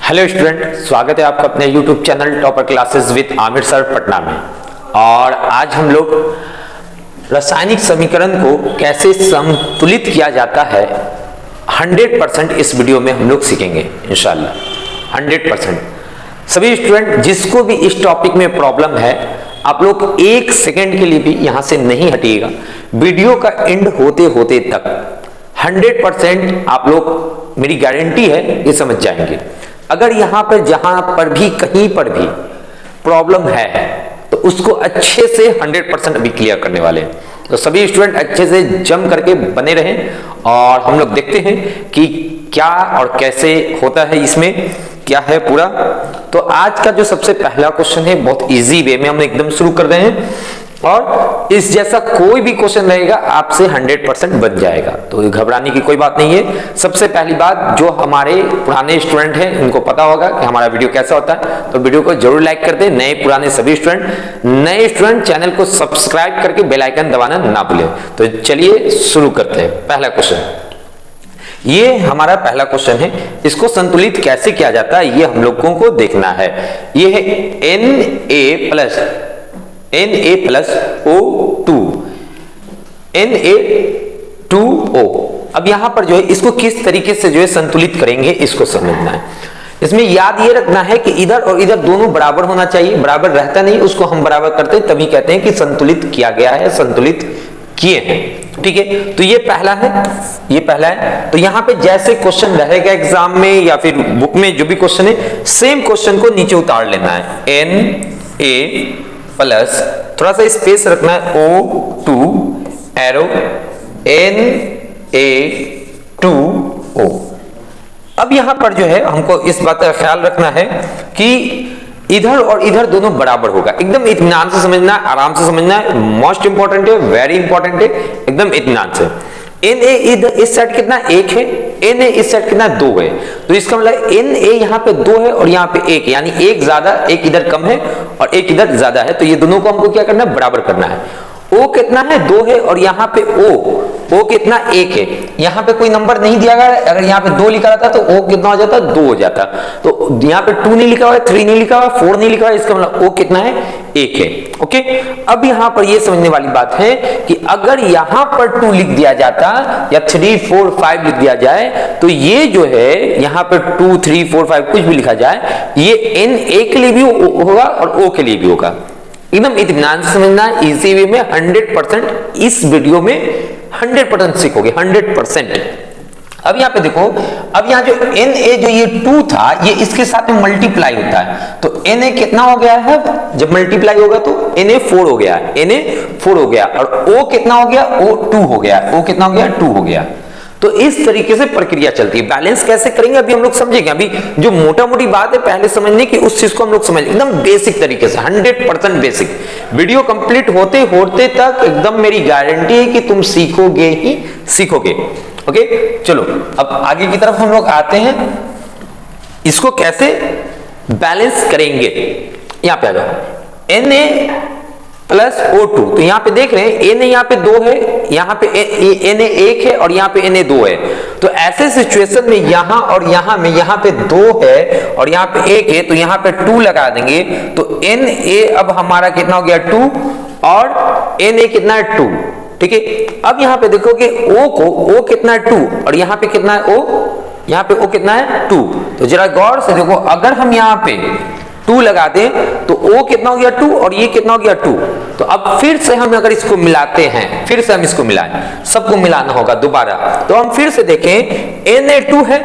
Hello student, स्वागत है आपका अपने YouTube channel topper classes with Aamir sir Patna में। और आज हम लोग रासायनिक समीकरण को कैसे संतुलित किया जाता है 100% इस वीडियो में हम लोग सीखेंगे इंशाल्लाह 100%। सभी स्टूडेंट जिसको भी इस टॉपिक में प्रॉब्लम है, आप लोग एक सेकेंड के लिए भी यहां से नहीं हटिएगा। वीडियो का एंड होते होते तक 100% आप लोग, मेरी गारंटी है, ये समझ जाएंगे। अगर यहां पर जहां पर भी कहीं पर भी प्रॉब्लम है तो उसको अच्छे से 100% अभी क्लियर करने वाले हैं। तो सभी स्टूडेंट अच्छे से जम करके बने रहें और हम लोग देखते हैं कि क्या और कैसे होता है, इसमें क्या है पूरा। तो आज का जो सबसे पहला क्वेश्चन है, बहुत इजी वे में हम एकदम शुरू कर रहे हैं और इस जैसा कोई भी क्वेश्चन रहेगा आपसे 100% बन जाएगा, तो घबराने की कोई बात नहीं है। सबसे पहली बात, जो हमारे पुराने स्टूडेंट हैं उनको पता होगा कि हमारा वीडियो कैसा होता है, तो वीडियो को जरूर लाइक कर दें। नए पुराने सभी स्टूडेंट, नए स्टूडेंट चैनल को सब्सक्राइब करके बेल आइकन दबाना ना भूलें। तो चलिए शुरू करते हैं। पहला क्वेश्चन, ये हमारा पहला क्वेश्चन है। इसको संतुलित कैसे किया जाता है ये हम लोगों को देखना है। ये है Na+O2 Na2O। अब यहां पर जो है इसको किस तरीके से जो है संतुलित करेंगे इसको समझना है। इसमें याद ये रखना है कि इधर और इधर दोनों बराबर होना चाहिए। बराबर रहता नहीं, उसको हम बराबर करते हैं तभी कहते हैं कि संतुलित किया गया है, संतुलित किए हैं। ठीक है, तो ये पहला है, ये पहला है। तो यहां पे जैसे क्वेश्चन रहेगा एग्जाम में या फिर बुक में जो भी क्वेश्चन है, सेम क्वेश्चन को नीचे उतार लेना है। Na प्लस, थोड़ा सा स्पेस रखना है, O2 एरो Na2O। अब यहां पर जो है हमको इस बात का ख्याल रखना है कि इधर और इधर दोनों बराबर होगा। एकदम इत्मीनान से समझना है, आराम से समझना है। मोस्ट इंपॉर्टेंट है, वेरी इंपॉर्टेंट है, एकदम इत्मीनान से। Na इस साइड कितना 1 है, Na इस साइड कितना 2 है। तो इसका मतलब Na यहाँ पे 2 है और यहाँ पे 1, यानी एक ज्यादा, एक इधर कम है और एक इधर ज्यादा है। तो ये दोनों को हमको क्या करना है, बराबर करना है। O कितना है, 2 है और यहाँ पे O कितना 1 है। यहाँ पे कोई नंबर नहीं दिया गया। अगर यहाँ पे 2 लिखा रहता तो O कितना हो जाता, 2 हो जाता। तो यहाँ पे 2 नहीं लिखा हुआ है, 3 नहीं लिखा हुआ है, 4 नहीं लिखा हुआ है, इसका मतलब O कितना है, 1 है। ओके, अब यहाँ पर ये समझने वाली बात है कि अगर यहाँ पर 2 लिख दिया जाता या 3, 4, 5 लिख दिया जाए तो ये जो है यहाँ पर 2, 3, 4, 5 कुछ भी लिखा जाए, ये Na के लिए भी होगा और O के लिए भी होगा। एकदम इत्मीनान से समझना, इजी वे में 100% इस वीडियो में 100% सीखोगे, 100%। अब यहाँ पे देखो, अब यहाँ जो Na जो ये 2 था, ये इसके साथ में मल्टीप्लाई होता है। तो Na कितना हो गया है, जब मल्टीप्लाई होगा तो Na 4 हो गया, Na 4 हो गया और O कितना हो गया, O 2 हो गया, O कितना हो गया, 2 हो गया। तो इस तरीके से प्रक्रिया चलती है। बैलेंस कैसे करेंगे अभी हम लोग समझेंगे। अभी जो मोटा मोटी बात है पहले समझने की, उस चीज को हम लोग समझ, एकदम बेसिक तरीके से 100% बेसिक। वीडियो कंप्लीट होते होते तक एकदम मेरी गारंटी है कि तुम सीखोगे ही सीखोगे। ओके, चलो अब आगे की तरफ हम लोग आते हैं। इसको कैसे बैलेंस करेंगे, यहां पे आ जाओ। Na+O2, तो यहां पे देख रहे हैं Na यहाँ पे 2 है, यहाँ पे Na 1 है और यहाँ पे Na 2 है। तो ऐसे सिचुएशन में यहां और यहां में, यहाँ पे 2 है और यहाँ पे 1 है, तो यहाँ पे 2 लगा देंगे। तो Na अब हमारा कितना हो गया, 2 और Na कितना है, 2। ठीक है, अब यहाँ पे देखो कि O कितना है, 2 और यहाँ पे कितना है O, यहाँ पे O कितना है, 2। तो जरा गौर से देखो, अगर हम यहाँ पे 2 लगा दें तो O कितना हो गया, 2 और ये कितना हो गया, 2। तो अब फिर से हम अगर इसको मिलाते हैं, फिर से हम इसको मिलाएं, सबको मिलाना होगा दोबारा। तो हम फिर से देखें, Na 2 है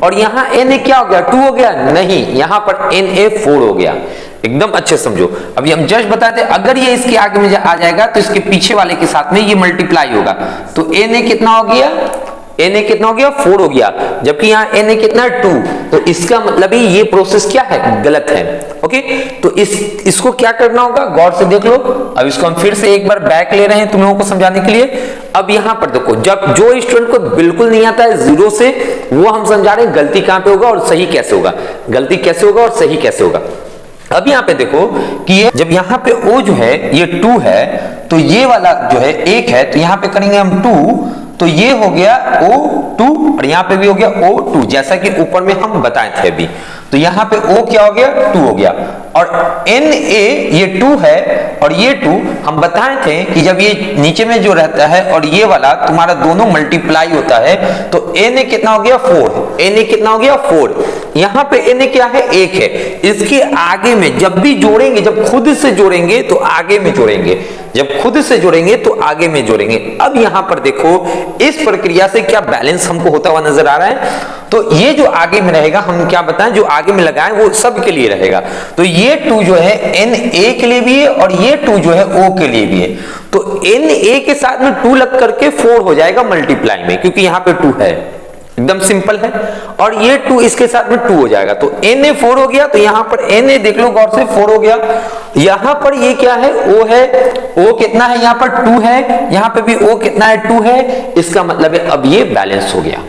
और यहाँ Na क्या हो गया, 2 हो गया, नहीं, यहाँ पर Na 4 हो गया। एकदम अच्छे समझो। अभी हम जस्ट बताते हैं, अगर ये इसके आगे में आ जाएगा तो इसके पीछे वाले के साथ में ये मल्टीप्लाई होगा। तो Na कितना हो गया, Na कितना हो गया, 4 हो गया, जबकि यहाँ Na कितना है, 2। तो इसका मतलब ही ये प्रोसेस क्या है, गलत है। ओके, तो इसको क्या करना होगा, गौर से देख लो। अब इसको हम फिर से एक बार बैक ले रहे हैं तुम लोगों को समझाने के लिए। अब यहाँ पर देखो, जब जो स्टूडेंट को बिल्कुल नहीं आता है जीरो से, वो हम समझा रहे हैं गलती कहाँ पे होगा और सही कैसे होगा, गलती कैसे होगा और सही कैसे होगा। अब यहाँ पे देखो कि ये जब यहाँ पे O जो है ये 2 है, तो ये वाला जो है 1 है, तो यहाँ पे करेंगे हम 2, तो ये हो गया O2 और यहाँ पे भी हो गया O2, जैसा कि ऊपर में हम बताए थे अभी। तो यहाँ पे O क्या हो गया, 2 हो गया, और Na ये 2 है और ये 2 हम बताए थे कि जब ये नीचे में जो रहता है और ये वाला तुम्हारा दोनों मल्टीप्लाई होता है तो Na कितना हो गया, 4। Na कितना हो गया, 4। यहाँ पे Na क्या है, 1 है। इसके आगे में जब भी जोड़ेंगे, जब खुद से जोड़ेंगे तो आगे में जोड़ेंगे, जब खुद से जोड़ेंगे तो आगे में जोड़ेंगे। अब यहां पर देखो इस प्रक्रिया से क्या बैलेंस हमको होता हुआ नजर आ रहा है। तो ये जो आगे में रहेगा, हम क्या बताएं, जो आगे में लगाएं वो सब के लिए रहेगा। तो ये 2 जो है Na के लिए भी है और ये 2 जो है O के लिए भी है। तो Na के साथ में 2 लग करके 4 हो जाएगा मल्टीप्लाई में, क्योंकि यहां पे 2 है, एकदम सिंपल है। और ये 2 इसके साथ में 2 हो जाएगा, तो Na 4 हो गया। तो यहां पर Na देख लो गौर से, 4 हो गया। यहां पर ये क्या है, O है। O कितना है, यहां पर 2 है, यहां पे भी O कितना है, 2 है। इसका मतलब है अब ये बैलेंस हो गया।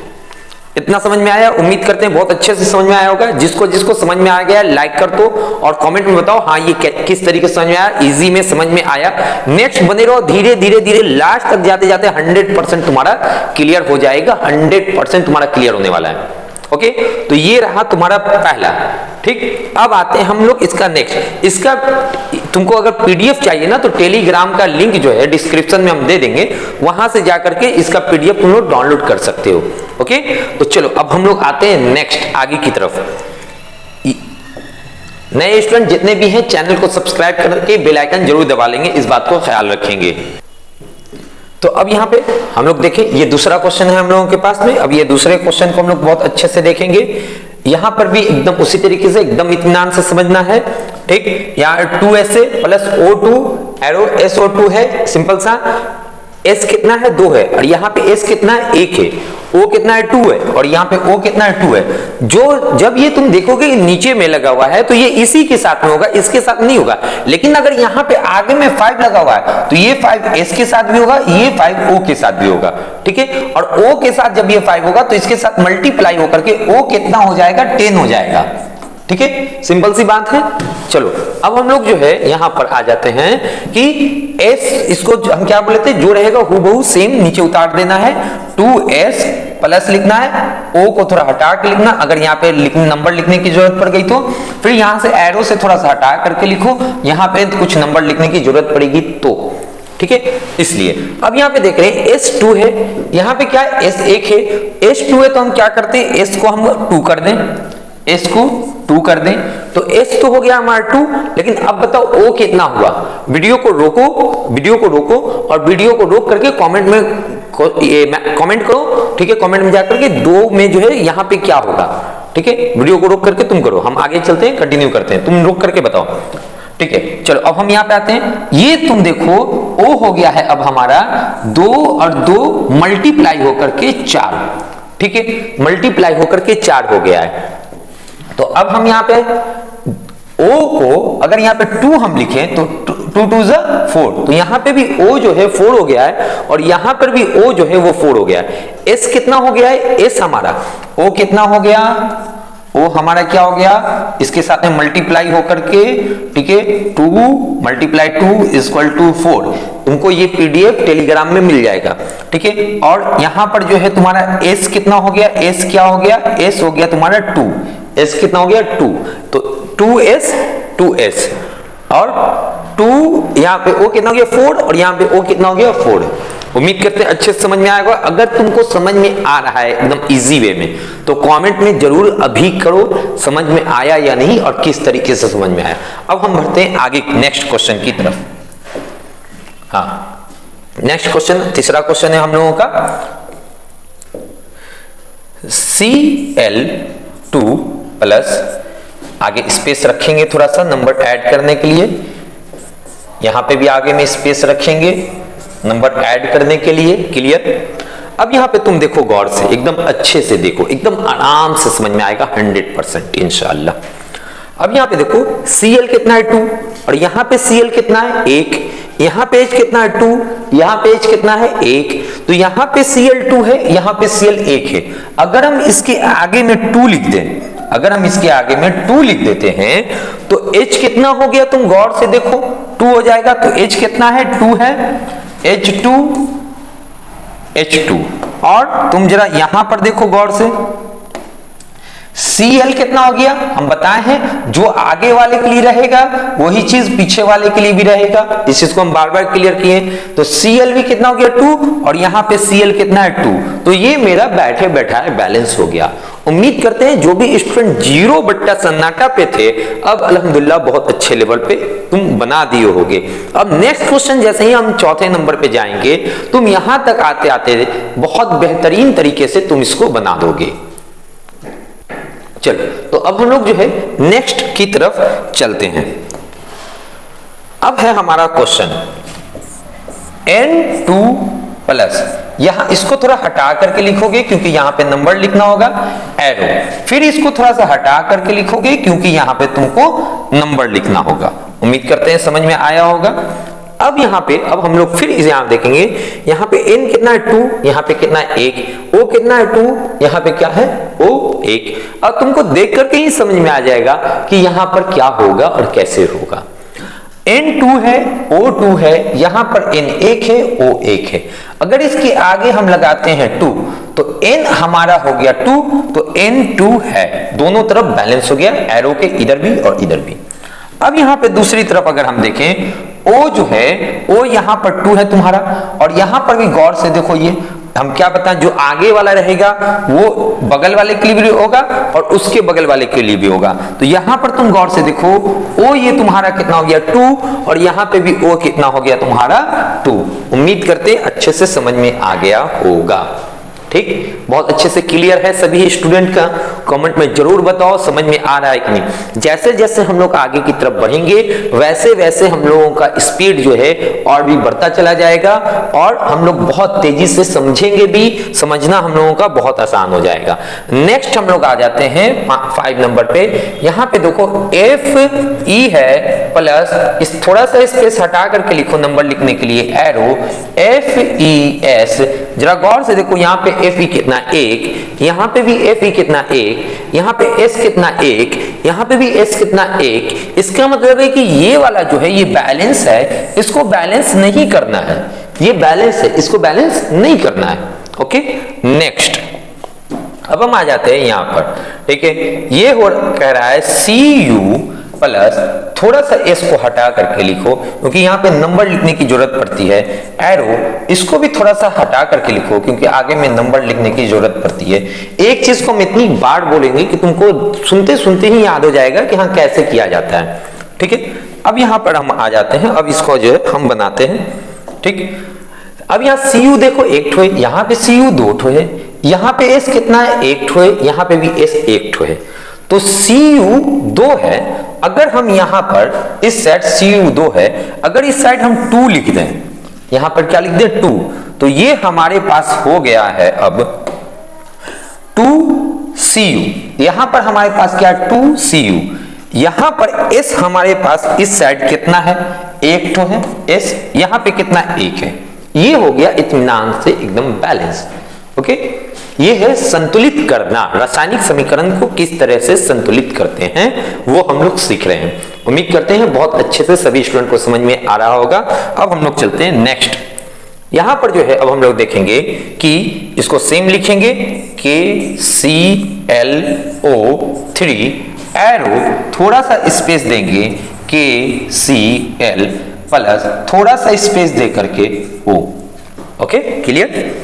इतना समझ में आया? उम्मीद करते हैं बहुत अच्छे से समझ में आया होगा। जिसको जिसको समझ में आ गया लाइक कर दो और कमेंट में बताओ हाँ ये किस तरीके से समझ में आया, इजी में समझ में आया। नेक्स्ट बने रहो, धीरे धीरे धीरे लास्ट तक जाते जाते 100% तुम्हारा क्लियर हो जाएगा, 100% तुम्हारा क्लियर होने वाला है। ओके, तो ये रहा तुम्हारा पहला। ठीक, अब आते हैं हम लोग इसका नेक्स्ट। इसका तुमको अगर पीडीएफ चाहिए ना तो टेलीग्राम का लिंक जो है डिस्क्रिप्शन में हम दे देंगे, वहां से जाकर के इसका पीडीएफ तुम लोग डाउनलोड कर सकते हो। ओके, तो चलो अब हम लोग आते हैं नेक्स्ट आगे की तरफ। नए स्टूडेंट जितने भी हैं चैनल को सब्सक्राइब करके बेल आइकन जरूर दबा लेंगे, इस बात को ख्याल रखेंगे। तो अब यहाँ पे हम लोग देखें, ये दूसरा क्वेश्चन है हम लोगों के पास में। अब ये दूसरे क्वेश्चन को हम लोग बहुत अच्छे से देखेंगे। यहां पर भी एकदम उसी तरीके से एकदम इत्मीनान से समझना है। ठीक, यहाँ 2SA plus O2 arrow SO2 है, सिंपल सा। S कितना है, 2 है, और यहाँ पे S कितना है, 1 है। O कितना है, 2 है, और यहाँ पे O कितना है, 2 है। जो जब ये तुम देखोगे नीचे में लगा हुआ है तो ये इसी के साथ में होगा, इसके साथ नहीं होगा। लेकिन अगर यहाँ पे आगे में 5 लगा हुआ है तो ये 5 S के साथ भी होगा, ये 5 O के साथ भी होगा। ठीक है, और O के साथ जब ये 5 होगा तो इसके साथ मल्टीप्लाई होकर के O कितना हो जाएगा, 10 हो जाएगा। ठीक है, सिंपल सी बात है। चलो अब हम लोग जो है यहां पर आ जाते हैं कि S, इसको हम क्या बोलते हैं, जो रहेगा हूबहू सेम नीचे उतार देना है। 2S प्लस लिखना है, O को थोड़ा हटा के लिखना, अगर यहाँ पे नंबर लिखने की जरूरत पड़ गई तो फिर यहां से एरो से थोड़ा सा हटा करके लिखो, यहाँ पे कुछ नंबर लिखने की जरूरत पड़ेगी तो। ठीक है, इसलिए अब यहाँ पे देख रहे हैं S2 है, यहाँ पे क्या है, S1 है। S2 है तो हम क्या करते हैं, S को हम 2 कर दें, S को 2 कर दें, तो S तो हो गया हमारा 2। लेकिन अब बताओ O कितना हुआ। वीडियो को रोको, वीडियो को रोको और वीडियो को रोक करके कमेंट में कमेंट करो। ठीक है, कमेंट में जाकर के 2 में जो है यहाँ पे क्या होगा। ठीक है, वीडियो को रोक करके तुम करो, हम आगे चलते हैं, कंटिन्यू करते हैं, तुम रोक करके बताओ। ठीक है, चलो अब हम यहाँ पे आते हैं। ये तुम देखो O हो गया है अब हमारा 2 और 2 मल्टीप्लाई होकर के 4। ठीक है, मल्टीप्लाई होकर के 4 हो गया है। तो अब हम यहाँ पे O को अगर यहाँ पे 2 हम लिखें तो 2 2 = 4, तो यहाँ पे भी O जो है 4 हो गया है और यहाँ पर भी O जो है वो 4 हो गया है। S कितना हो गया है, S हमारा O कितना हो गया, O हमारा क्या हो गया, इसके साथ में मल्टीप्लाई होकर के, ठीक है, 2 × 2 = 4। तुमको ये पीडीएफ टेलीग्राम में मिल जाएगा। ठीक है, और यहाँ पर जो है तुम्हारा S कितना हो गया, S क्या हो गया, S हो गया तुम्हारा 2। S कितना हो गया, 2, तो 2S और 2 यहाँ पे O कितना हो गया, 4, और यहाँ पे O कितना हो गया, 4। उम्मीद करते हैं अच्छे से समझ में आएगा। अगर तुमको समझ में आ रहा है एकदम इजी वे में तो कमेंट में जरूर अभी करो समझ में आया या नहीं और किस तरीके से समझ में आया। अब हम बढ़ते हैं आगे नेक्स्ट क्वेश्चन की तरफ। हाँ, नेक्स्ट क्वेश्चन, तीसरा क्वेश्चन है हम लोगों का, Cl2 प्लस, आगे स्पेस रखेंगे थोड़ा सा नंबर ऐड करने के लिए, यहां पे भी आगे में स्पेस रखेंगे नंबर ऐड करने के लिए। क्लियर। अब यहां पे तुम देखो गौर से, एकदम अच्छे से देखो, एकदम आराम से समझ में आएगा 100% इंशाल्लाह। अब यहां पे देखो Cl कितना है, 2, और यहां पे Cl कितना है, 1, यहां पे H कितना है, 2, यहां पे H कितना है, 1, तो यहां पे Cl2 है, यहां पे Cl1 है। अगर हम इसके आगे में 2 लिख दें, अगर हम इसके आगे में 2 लिख देते हैं तो H कितना हो गया, तुम गौर से देखो 2 हो जाएगा। तो H कितना है, 2 है, H2, और तुम जरा यहां पर देखो गौर से, Cl कितना हो गया, हम बताए हैं जो आगे वाले के लिए रहेगा वही चीज पीछे वाले के लिए भी रहेगा, इस चीज को हम बार बार क्लियर किए। तो Cl भी कितना हो गया 2 और यहाँ पे Cl कितना है 2, तो ये मेरा बैठे बैठाए बैलेंस हो गया। उम्मीद करते हैं जो भी स्टूडेंट 0 बट्टा सन्नाटा पे थे अब अल्हम्दुलिल्लाह बहुत अच्छे लेवल पे तुम बना दिए होगे। अब नेक्स्ट क्वेश्चन जैसे ही हम चौथे नंबर पे जाएंगे, तुम यहां तक आते आते बहुत बेहतरीन तरीके से तुम इसको बना दोगे। चलो तो अब हम लोग जो है नेक्स्ट की तरफ चलते हैं। अब है हमारा क्वेश्चन N2 प्लस, यहां इसको थोड़ा हटा करके लिखोगे क्योंकि यहां पे नंबर लिखना होगा एरो, फिर इसको थोड़ा सा हटा करके लिखोगे क्योंकि यहां पे तुमको नंबर लिखना होगा। उम्मीद करते हैं समझ में आया होगा। अब यहाँ पे अब हम लोग फिर इसे यहां देखेंगे, यहाँ पे n कितना है 2, यहाँ पे कितना है 1, o कितना है 2, यहाँ पे क्या है o 1। अब तुमको देख करके ही समझ में आ जाएगा कि यहाँ पर क्या होगा और कैसे होगा। n2 है, o2 है, यहाँ पर n1 है, o1 है। अगर इसके आगे हम लगाते हैं 2 तो n हमारा हो गया 2, तो n2 है, दोनों तरफ बैलेंस हो गया, एरो के इधर भी और इधर भी। अब यहाँ पे दूसरी तरफ अगर हम देखें O जो है O यहाँ पर 2 है तुम्हारा, और यहाँ पर भी गौर से देखो, ये हम क्या बताएं, जो आगे वाला रहेगा वो बगल वाले के लिए भी होगा और उसके बगल वाले के लिए भी होगा। तो यहाँ पर तुम गौर से देखो O ये तुम्हारा कितना हो गया 2 और यहाँ पे भी O कितना हो गया तुम्हारा 2। उम्मीद करते अच्छे से समझ में आ गया होगा। ठीक, बहुत अच्छे से क्लियर है सभी स्टूडेंट का। कमेंट में जरूर बताओ समझ में आ रहा है कि नहीं। जैसे जैसे हम लोग आगे की तरफ बढ़ेंगे वैसे वैसे हम लोगों का स्पीड जो है और भी बढ़ता चला जाएगा और हम लोग बहुत तेजी से समझेंगे भी, समझना हम लोगों का बहुत आसान हो जाएगा। नेक्स्ट हम लोग आ जाते हैं 5 नंबर पे। यहाँ पे देखो FE है प्लस, इस थोड़ा सा स्पेस हटा करके लिखो नंबर लिखने के लिए एरो, FES। जरा गौर से देखो यहाँ पे FE कितना 1, यहाँ पे भी FE कितना 1, यहाँ पे S कितना 1, यहाँ पे भी S कितना 1। इसका मतलब है कि ये वाला जो है ये बैलेंस है, इसको बैलेंस नहीं करना है, ये बैलेंस है, इसको बैलेंस नहीं करना है। ओके नेक्स्ट अब हम आ जाते हैं यहाँ पर। ठीक है, ये हो कह रहा है CU प्लस, थोड़ा सा S को हटा करके लिखो क्योंकि यहाँ पे नंबर लिखने की जरूरत पड़ती है, एरो इसको भी थोड़ा सा हटा करके लिखो क्योंकि आगे में नंबर लिखने की जरूरत पड़ती है। एक चीज को हम इतनी बार बोलेंगे कि तुमको सुनते सुनते ही याद हो जाएगा कि हाँ कैसे किया जाता है। ठीक है, अब यहाँ पर हम आ जाते हैं, अब इसको जो है हम बनाते हैं। ठीक, अब यहाँ CU देखो 1 ठो है, यहाँ पे CU 2 ठो है, यहाँ पे S कितना है 1 ठो है, यहाँ पे भी S 1 ठो है, तो CU 2 है। अगर हम यहां पर इस साइड CU 2 है, अगर इस साइड हम 2 लिख दें, यहां पर क्या लिख दें 2, तो ये हमारे पास हो गया है अब 2CU। यहां पर हमारे पास क्या है 2CU। यहां पर S हमारे पास इस साइड कितना है 1 ठो है S, यहां पे कितना 1 है। ये हो गया इत्मीनान से एकदम बैलेंस। ओके, ये है संतुलित करना, रासायनिक समीकरण को किस तरह से संतुलित करते हैं वो हम लोग सीख रहे हैं। उम्मीद करते हैं बहुत अच्छे से सभी स्टूडेंट को समझ में आ रहा होगा। अब हम लोग चलते हैं नेक्स्ट। यहां पर जो है अब हम लोग देखेंगे कि इसको सेम लिखेंगे KClO3, एरो थोड़ा सा स्पेस देंगे KCl प्लस, थोड़ा सा स्पेस दे करके O। Okay clear.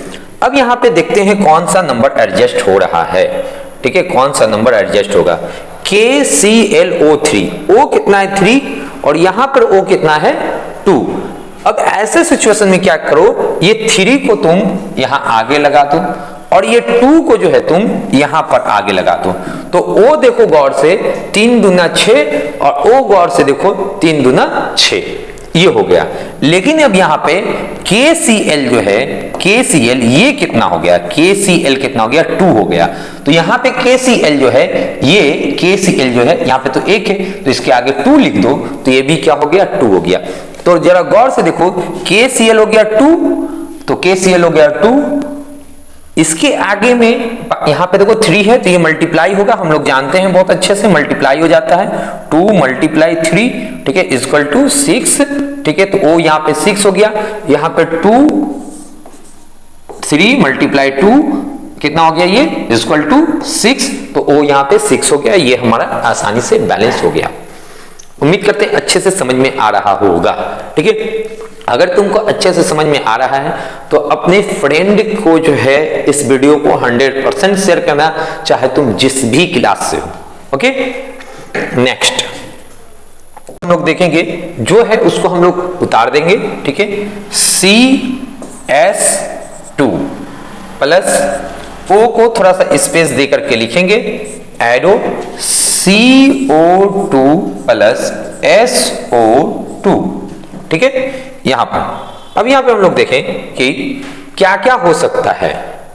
अब यहां पे देखते हैं कौन सा नंबर एडजस्ट हो रहा है। ठीक है, कौन सा नंबर एडजस्ट होगा। KClO3, O कितना है 3 और यहां पर O कितना है 2। अब ऐसे सिचुएशन में क्या करो, ये 3 को तुम यहां आगे लगा दो और ये 2 को जो है तुम यहां पर आगे लगा दो। तो O देखो गौर से 3 दूना 6 और O गौर से देखो 3 दूना 6, ये हो गया। लेकिन अब यहां पे KCl जो है KCl ये कितना हो गया, KCl कितना हो गया 2 हो गया। तो यहां पे KCl जो है ये KCl जो है यहां पे तो 1 है, तो इसके आगे 2 लिख दो तो ये भी क्या हो गया 2 हो गया। तो जरा गौर से देखो KCl हो गया 2, तो KCl हो गया 2, इसके आगे में यहां पे देखो 3 है तो ये मल्टीप्लाई होगा, हम लोग जानते हैं बहुत अच्छे से मल्टीप्लाई हो जाता है। 2 × 3 ठीक है इक्वल टू 6। ठीक है, तो O यहाँ पे 6 हो गया, यहाँ पे 2 3 मल्टीप्लाई 2 कितना हो गया ये इक्वल टू 6, तो ओ यहाँ पे 6 हो गया। ये हमारा आसानी से बैलेंस हो गया। उम्मीद करते हैं अच्छे से समझ में आ रहा होगा। ठीक है, अगर तुमको अच्छे से समझ में आ रहा है तो अपने फ्रेंड को जो है इस वीडियो को 100% शेयर करना, चाहे तुम जिस भी क्लास से हो। ओके, नेक्स्ट हम लोग देखेंगे जो है उसको हम लोग उतार देंगे। ठीक है, CS2 प्लस O को थोड़ा सा स्पेस दे करके लिखेंगे, एरो CO2 प्लस SO2। ठीक है, यहां पर अब यहां पे हम लोग देखें कि क्या क्या हो सकता है।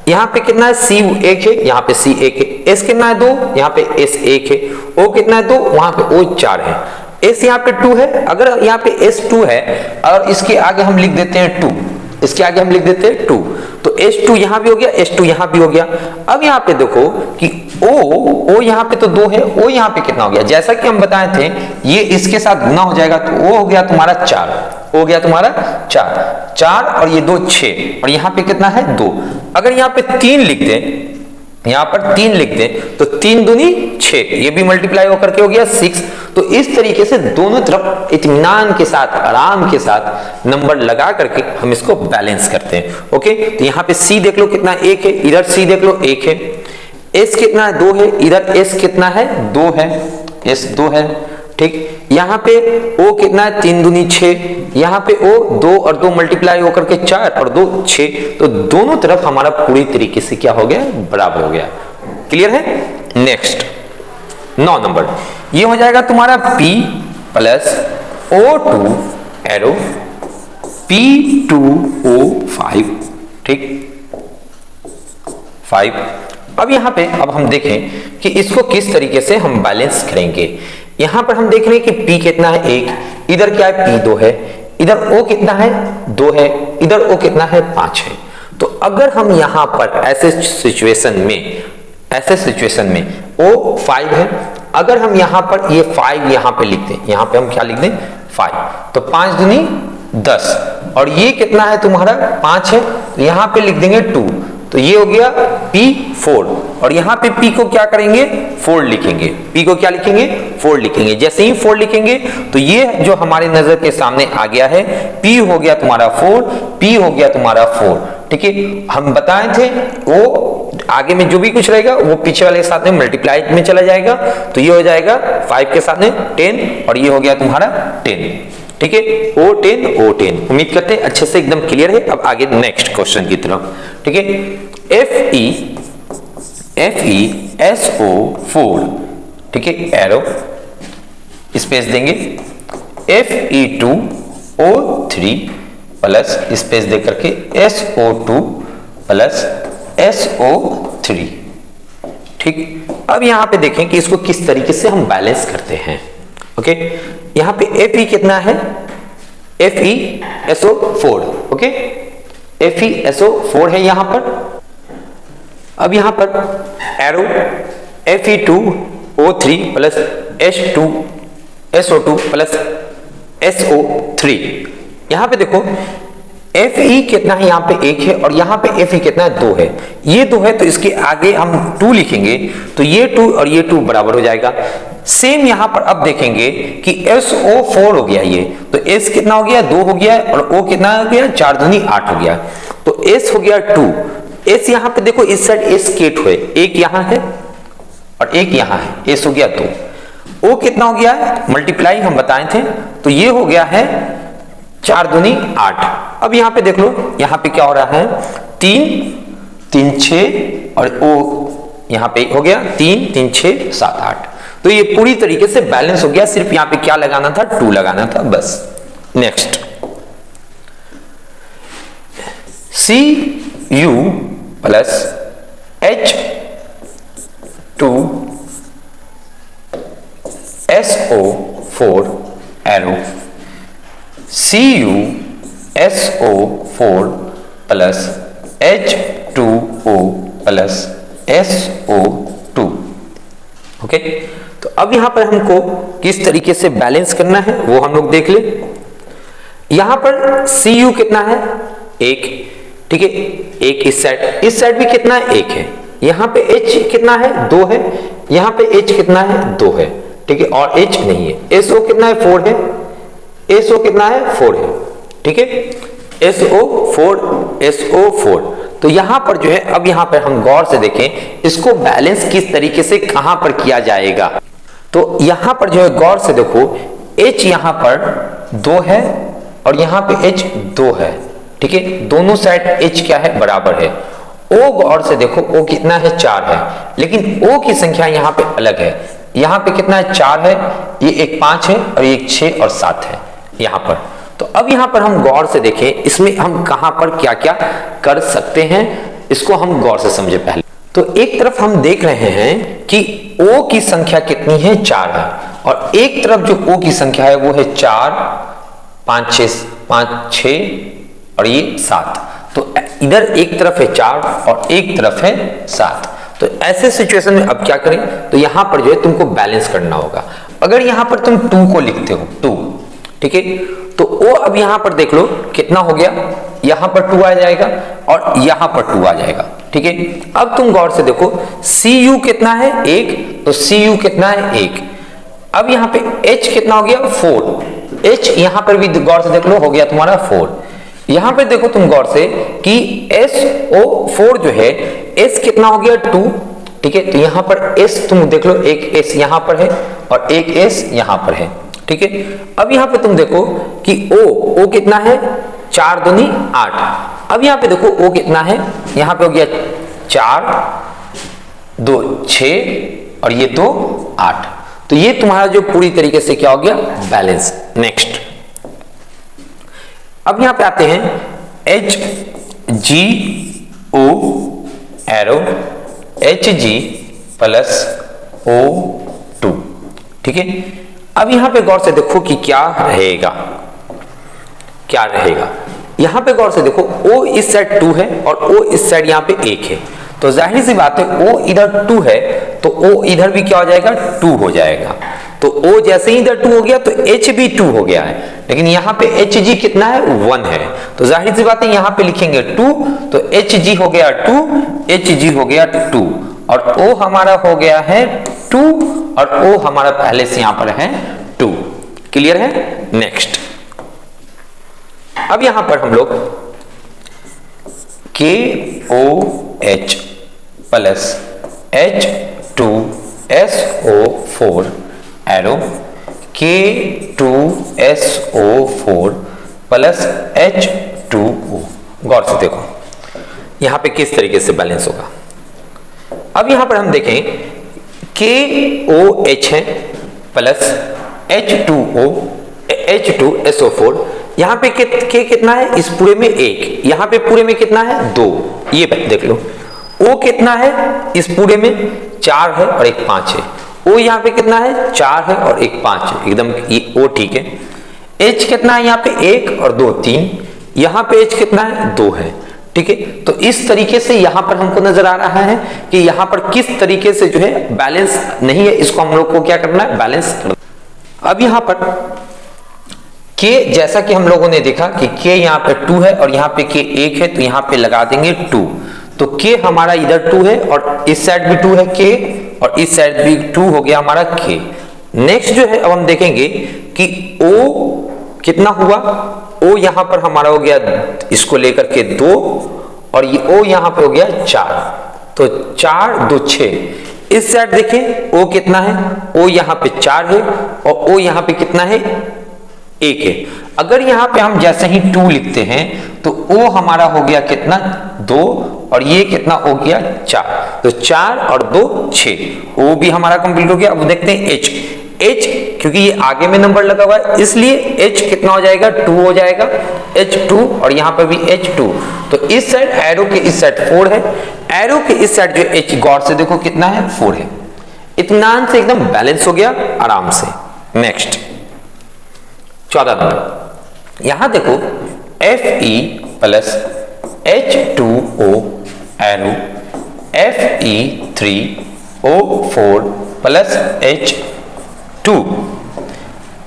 यहां पे कितना है C 1 है, यहां पे C 1 है, S कितना है 2, यहां पे S 1 है, O कितना है 2, वहां पे O 4 है, S यहाँ पे 2 है। अगर यहाँ पे S2 है और इसके आगे हम लिख देते हैं 2, इसके आगे हम लिख देते हैं 2, तो S2 यहां भी हो गया, S2 यहां भी हो गया। अब यहाँ पे देखो कि O यहाँ पे तो 2 है, O यहाँ पे कितना हो गया, जैसा कि हम बताए थे ये इसके साथ गुना हो जाएगा, तो O हो गया तुम्हारा 4, हो गया तुम्हारा 4 और ये 2 6, और यहाँ पे कितना है 2। अगर यहाँ पे 3 लिख दें, यहां पर 3 लिख दें तो 3 दूनी 6, ये भी मल्टीप्लाई होकर के हो गया 6। तो इस तरीके से दोनों तरफ इत्मीनान के साथ, आराम के साथ नंबर लगा करके हम इसको बैलेंस करते हैं। ओके, तो यहाँ पे C देख लो कितना 1 है, इधर C देख लो 1 है, S कितना है 2 है, इधर S कितना है 2 है, S 2 है। ठीक, यहाँ पे O कितना है 3 दूनी 6, यहाँ पे O 2 और 2 मल्टीप्लाई होकर के 4 और 2 6, तो दोनों तरफ हमारा पूरी तरीके से क्या हो गया, बराबर हो गया। क्लियर है। नेक्स्ट 9 नंबर, ये हो जाएगा तुम्हारा P plus O2 arrow P2O5। ठीक, 5। अब यहाँ पे अब हम देखें कि इसको किस तरीके से हम बैलेंस करेंगे। यहां पर हम देख रहे हैं कि P कितना है 1, इधर क्या है P 2 है, इधर O कितना है 2 है, इधर O कितना है 5 है। तो अगर हम यहां पर ऐसे सिचुएशन में O 5 है, अगर हम यहां पर ये 5 यहां पे लिख दें, यहां पे हम क्या लिख दें 5, तो 5 दूनी 10, और ये कितना है तुम्हारा 5 है, तो यहां पे लिख देंगे 2, तो ये हो गया P4, और यहां पे P को क्या करेंगे 4 लिखेंगे, P को क्या लिखेंगे 4 लिखेंगे। जैसे ही 4 लिखेंगे तो ये जो हमारे नजर के सामने आ गया है, P हो गया तुम्हारा 4, P हो गया तुम्हारा 4। ठीक है, हम बताए थे वो आगे में जो भी कुछ रहेगा वो पीछे वाले के साथ में मल्टीप्लाई में चला जाएगा, तो ये हो जाएगा 5 के साथ में 10, और ये हो गया तुम्हारा 10। ठीक है, O10। उम्मीद करते हैं अच्छे से एकदम क्लियर है। अब आगे नेक्स्ट क्वेश्चन की तरफ। ठीक है, FeSO4। ठीक है, एरो स्पेस देंगे, Fe2O3 प्लस स्पेस दे करके SO2 प्लस SO3। ठीक, अब यहां पे देखें कि इसको किस तरीके से हम बैलेंस करते हैं। ओके, यहां पे Fe कितना है, FeSO4। ओके, FeSO4 है यहां पर। अब यहां पर arrow Fe2O3 plus SO2 plus SO3। यहां पे देखो Fe कितना है, यहां पे 1 है, और यहां पे Fe कितना है 2 है, ये 2 है, तो इसके आगे हम 2 लिखेंगे, तो ये 2 और ये 2 बराबर हो जाएगा। सेम यहां पर अब देखेंगे कि SO4 हो गया, ये तो S कितना हो गया 2 हो गया, और O कितना हो गया 4 दूनी 8 हो गया, तो S हो गया 2। S यहां पे देखो इस साइड S केट है, एक यहां है और एक यहां है, S हो गया 2। O कितना हो गया है, मल्टीप्लाई हम बताए थे, तो ये हो गया है 4 दूनी 8। अब यहां पे देख लो, यहां पे क्या हो रहा है 3 6, और O यहां पे हो गया 3 3 6 7 8, तो ये पूरी तरीके से बैलेंस हो गया। सिर्फ यहां पे क्या लगाना था, 2 लगाना था बस। Next Cu plus H2SO4 arrow CuSO4 plus H2O plus SO2। Okay, तो अब यहां पर हमको किस तरीके से बैलेंस करना है वो हम लोग देख ले। यहां पर Cu कितना है 1, ठीक है, एक इस साइड भी कितना है, एक है। यहाँ पे H कितना है, 2 है। यहाँ पे H कितना है, 2 है, ठीक है, और H नहीं है। SO कितना है, 4 है। SO कितना है, 4 है, ठीक है, SO4। तो यहां पर जो है, अब यहां पर हम गौर से देखें इसको बैलेंस किस तरीके से कहां पर किया जाएगा। तो यहां पर जो है गौर से देखो, H यहां पर 2 है और यहां पे H 2 है, ठीक है, दोनों साइड H क्या है, बराबर है। O गौर से देखो, O कितना है, 4 है, लेकिन O की संख्या यहां पे अलग है। यहां पे कितना है, 4 है, ये एक 5 है और ये एक 6 और 7 है यहां पर। तो अब यहां पर हम गौर से देखें, इसमें हम कहां पर क्या क्या कर सकते हैं, इसको हम गौर से समझे पहले। तो एक तरफ हम देख रहे हैं कि O की संख्या कितनी है, 4 है, और एक तरफ जो O की संख्या है वो है 4, 5, 6 और ये 7। तो इधर एक तरफ है 4 और एक तरफ है 7। तो ऐसे सिचुएशन में अब क्या करें, तो यहां पर जो है तुमको बैलेंस करना होगा। अगर यहां पर तुम 2 को लिखते हो, 2, ठीक है, तो O अब यहां पर देख लो कितना हो गया, यहां पर 2 आ जाएगा और यहां पर 2 आ जाएगा, ठीक है। अब तुम गौर से देखो, CU कितना है, 1, तो CU कितना है, 1। अब यहां पे H कितना हो गया, 4। H यहां पर भी गौर से देख लो, हो गया तुम्हारा 4। यहां पे देखो तुम गौर से कि SO4 जो है, S कितना हो गया, 2, ठीक है। तो यहां पर S तुम देख लो, एक S यहां पर है और एक S यहां पर है, ठीक है। अब यहां पे तुम देखो कि O कितना है, 4 दूनी 8। अब यहां पे देखो O कितना है, यहां पे हो गया 4, 2 6 और ये 2 8। तो ये तुम्हारा जो पूरी तरीके से क्या हो गया, बैलेंस। नेक्स्ट, अब यहां पे आते हैं HGO arrow Hg plus O2, ठीक है। अब यहां पे गौर से देखो कि क्या रहेगा, यहां पे गौर से देखो, O इस साइड 2 है और O इस साइड यहां पे 1 है। तो जाहिर सी बात है, O इधर 2 है तो O इधर भी क्या हो जाएगा, 2 हो जाएगा। तो O जैसे ही इधर 2 हो गया तो H भी 2 हो गया है, लेकिन यहां पे Hg कितना है, 1 है। तो जाहिर सी बात है यहां पे लिखेंगे 2, तो Hg हो गया 2, Hg हो गया 2 और O हमारा हो गया है 2 और O हमारा पहले से यहां पर है 2। क्लियर है। नेक्स्ट, अब यहां पर हम लोग KOH plus H2SO4 arrow K2SO4 plus H2O। गौर से देखो यहां पे किस तरीके से बैलेंस होगा। अब यहां पर हम देखें KOH है प्लस H2SO4, यहां पे K कितना है, इस पूरे में 1, यहां पे पूरे में कितना है, 2। ये देख लो, O कितना है, इस पूरे में 4 है और एक 5 है। O यहाँ पे कितना है, 4 है और एक 5 है, एकदम ये O ठीक है। H कितना है, यहाँ पे 1 और 2 3, यहाँ पे H कितना है, 2 है, ठीक है। तो इस तरीके से यहाँ पर हमको नजर आ रहा है कि यहाँ पर किस तरीके से जो है बैलेंस नहीं है, इसको हम लोग को क्या करना है, बैलेंस करना। अब यहाँ पर K, जैसा कि हम लोगों ने देखा कि K यहाँ पे 2 है और यहाँ पे K 1 है, तो यहाँ पे लगा देंगे 2। तो K हमारा इधर 2 है और इस साइड भी 2 है K और इस साइड भी 2 हो गया हमारा K। नेक्स्ट जो है, अब हम देखेंगे कि O कितना हुआ, O यहाँ पर हमारा हो गया, इसको लेकर के 2 और ये O यहाँ पे हो गया 4, तो 4 2 6। इस साइड देखें O कितना है, O यहाँ पे 4 है और O यहाँ पे कितना है, 1 है। अगर यहाँ पे हम जैसे ही 2 लिखते हैं तो O हमारा हो गया कितना, 2 और ये कितना हो गया, 4। तो 4 और 2 6, O भी हमारा कंप्लीट हो गया। अब देखते हैं H क्योंकि ये आगे में नंबर लगा हुआ है इसलिए H कितना हो जाएगा, 2 हो जाएगा, H2 और यहाँ पर भी H2। तो इस साइड एरो के इस साइड 4 है, एरो के इस साइड जो H गौर से देखो कितना है, 4 है। इत्मीनान से एकदम बैलेंस हो गया आराम से। नेक्स्ट 14 नंबर, यहां देखो Fe plus H2O arrow Fe3O4 plus H2।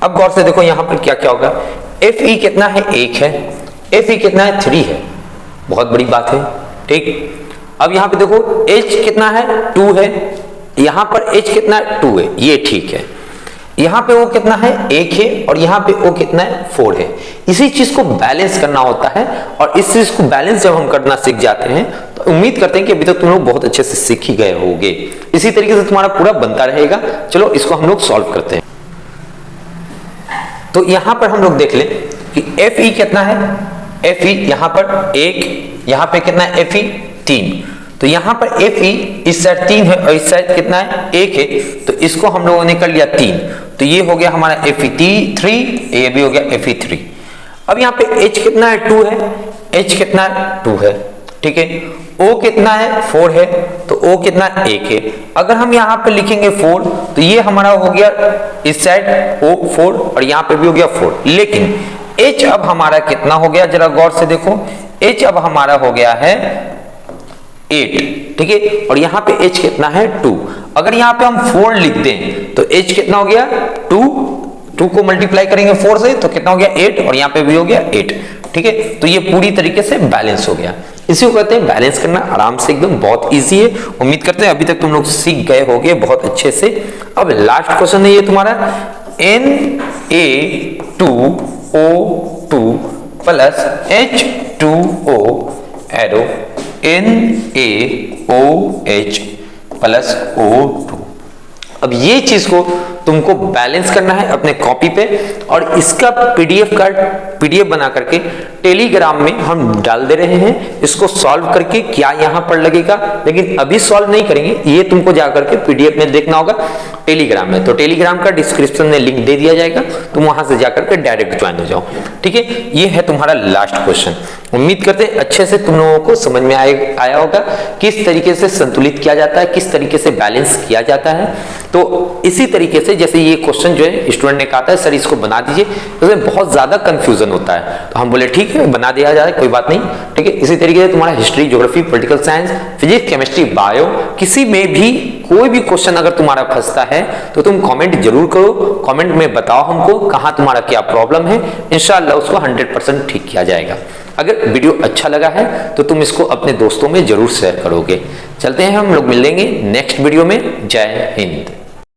अब गौर से देखो यहां पर क्या क्या होगा, Fe कितना है, 1 है, Fe कितना है, 3 है, बहुत बड़ी बात है। ठीक, अब यहां पे देखो h कितना है 2 है, यहां पर h कितना 2 है, ये ठीक है। यहां पे O कितना है 1 है और यहां पे O कितना है 4 है। इसी चीज को बैलेंस करना होता है और इस चीज को बैलेंस जब हम करना सीख जाते हैं तो उम्मीद करते हैं कि अभी तक तुम लोग बहुत अच्छे से सीख ही गए होगे। इसी तरीके से तुम्हारा पूरा बनता रहेगा। चलो इसको हम लोग सॉल्व करते हैं। तो यहां पर हम लोग देख ले कि Fe कितना है, Fe यहां पर 1, यहां पे कितना है Fe 3, तो यहां पर Fe इस साइड 3 है और इस साइड कितना है 1 है, तो इसको हम लोगों ने कर लिया 3, तो ये हो गया हमारा Fe3, ये भी हो गया Fe3। अब यहां पे H कितना है 2 है, H कितना है 2 है, ठीक है। O कितना है 4 है, तो O कितना 1 है। अगर हम यहाँ पे लिखेंगे 4 तो ये हमारा हो गया इस साइड O 4 और यहाँ पे भी हो गया 4, लेकिन H अब हमारा कितना हो गया, जरा गौर से देखो, H अब हमारा हो गया है 8, ठीक है, और यहाँ पे H कितना है 2। अगर यहाँ पे हम 4 लिख दें तो H कितना हो गया 2 को मल्टीप्लाई करेंगे 4 से तो कितना हो गया 8 और यहाँ पे भी हो गया 8, ठीक है। तो ये पूरी तरीके से बैलेंस हो गया। इसी को कहते हैं बैलेंस करना, आराम से एकदम बहुत इजी है। उम्मीद करते हैं अभी तक तुम लोग सीख गए होगे बहुत अच्छे से। अब लास्ट क्वेश्चन है ये तुम्हारा Na2O2 plus H2O arrow NaOH plus O2। अब ये चीज को तुमको बैलेंस करना है अपने कॉपी पे और इसका पीडीएफ बना करके टेलीग्राम में हम डाल दे रहे हैं। इसको सॉल्व करके क्या यहां पर लगेगा, लेकिन अभी सॉल्व नहीं करेंगे, ये तुमको जाकर के पीडीएफ में देखना होगा टेलीग्राम में। तो टेलीग्राम का डिस्क्रिप्शन में लिंक दे दिया जाएगा, तुम वहां से जाकर के डायरेक्ट ज्वाइन हो जाओ, ठीक है। ये है तुम्हारा लास्ट क्वेश्चन। उम्मीद करते हैं अच्छे से तुम लोगों को समझ में आया होगा किस तरीके से संतुलित किया जाता है, किस तरीके से बैलेंस किया जाता है। तो इसी तरीके से जैसे ये क्वेश्चन जो है स्टूडेंट ने कहा था सर इसको बना दीजिए, इसमें बहुत ज्यादा कंफ्यूजन होता है, तो हम बोले ठीक है बना दिया जाए, कोई बात नहीं, ठीक है। इसी तरीके से तुम्हारा history, geography, political science, physics, chemistry, bio, किसी में भी कोई भी क्वेश्चन अगर तुम्हारा फंसता है तो तुम कमेंट जरूर करो, कमेंट में बताओ हमको कहां तुम्हारा क्या प्रॉब्लम है, इंशाल्लाह उसको 100% ठीक किया जाएगा। अगर वीडियो अच्छा लगा है तो तुम इसको अपने दोस्तों में जरूर शेयर करोगे। चलते हैं, हम लोग मिलेंगे नेक्स्ट वीडियो में। जय हिंद।